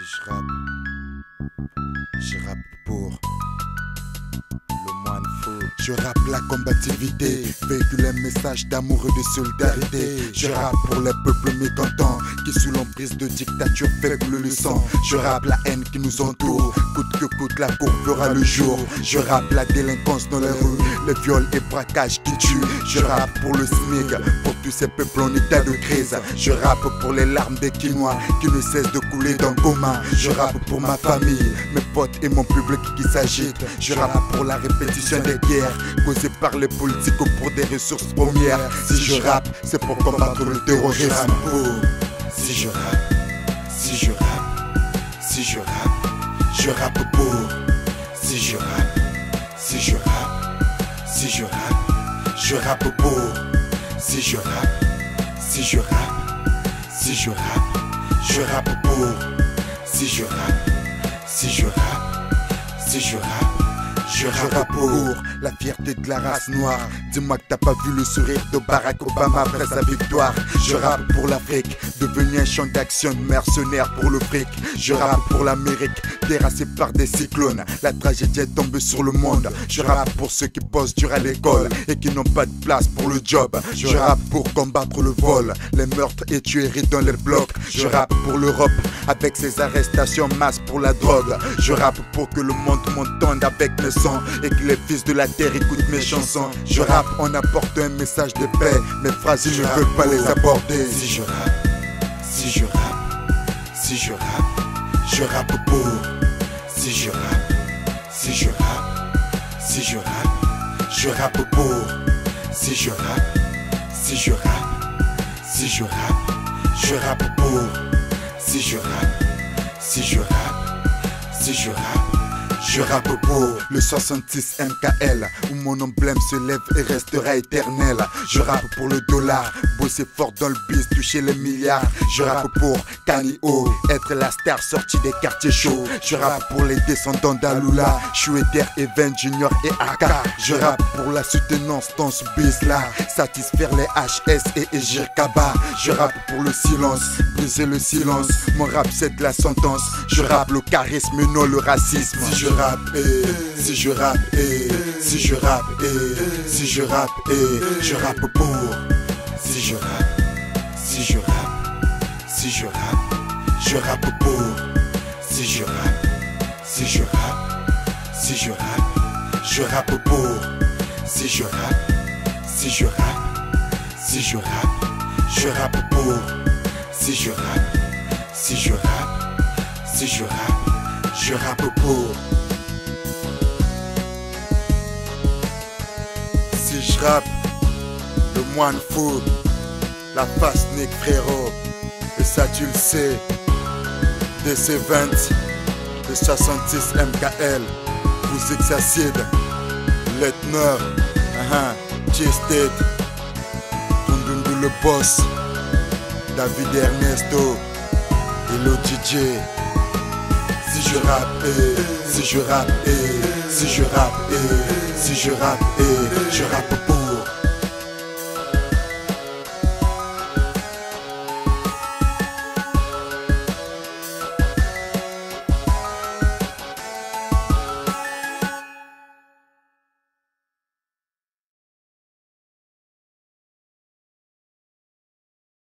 Si je rappe pour le moine fou. Je rappe la combativité, véhicule un message d'amour et de solidarité. Je rappe pour les peuples mécontents qui sous l'emprise de dictature faible le sang. Je rappe la haine qui nous entoure, coûte que coûte la cour verra le jour. Je rappe la délinquance dans les rues, les viols et braquages qui tuent. Je rappe pour le SMIC, pour tous ces peuples en état de crise. Je rappe pour les larmes des Quinois qui ne cessent de couler dans le coma. Je rappe pour ma famille, mes potes et mon public qui s'agite. Je rappe pour la répétition des guerres causées par les politiques pour des ressources premières. Si je rappe, c'est pour combattre le terrorisme. Si je rappe, si je rappe, si je rappe, je rappe pour. Si je rappe, si je rappe, si je rappe, je rappe pour. Si je rappe, si je rappe, si je rappe, je rappe pour. Si je rappe, si je rappe, si je rappe, je rappe pour la fierté de la race noire. Dis-moi que t'as pas vu le sourire de Barack Obama après sa victoire. Je rappe pour l'Afrique, devenu un champ d'action mercenaire pour le fric. Je rappe pour l'Amérique, terrassée par des cyclones. La tragédie est tombée sur le monde. Je rappe pour ceux qui bossent dur à l'école et qui n'ont pas de place pour le job. Je rappe pour combattre le vol, les meurtres et tueries dans les blocs. Je rappe pour l'Europe avec ses arrestations masse pour la drogue. Je rappe pour que le monde m'entende avec mes sons et que les fils de la terre écoutent mes chansons. Je rappe en apportant un message de paix. Mes phrases ils ne veulent pas les aborder. Si je rappe, si je rappe, si je rappe, je rappe pour. Si je rappe, si je rappe, si je rappe, je rappe pour. Si je rappe, si je rappe, si je rappe, je rappe pour. Si je rappe, si je rappe, si je rappe, je rappe pour le 66 MKL où mon emblème se lève et restera éternel. Je rappe pour le dollar, bosser fort dans le biz, toucher les milliards. Je rappe pour Canio, être la star sortie des quartiers chauds. Je rappe pour les descendants d'Aloula, Choueder, Even, Junior et Aka. Je rappe pour la soutenance dans ce biz là, satisfaire les HS et Egir Kaba. Je rappe pour le silence, briser le silence. Mon rap c'est de la sentence. Je rappe le charisme et non le racisme. Si je rappe, si je rappe, si je rappe, si je rappe, je rappe pour. Si je rappe, si je rappe, si je rappe, je rappe pour. Si je rappe, si je rappe, si je rappe, je rappe pour. Si je rappe, si je rappe, si je rappe, je rappe pour. Si je rappe, si je rappe, si je rappe, je rappe pour. Si je rappe, le moine fou, la face Nick frérot, et ça tu le sais, DC20, le 66 MKL, vous exercide, Letner, G-State, Tundundu le boss, David Ernesto, et le DJ. Si je rappe, si je rappe, si je rappe, si je rappe, je rappe.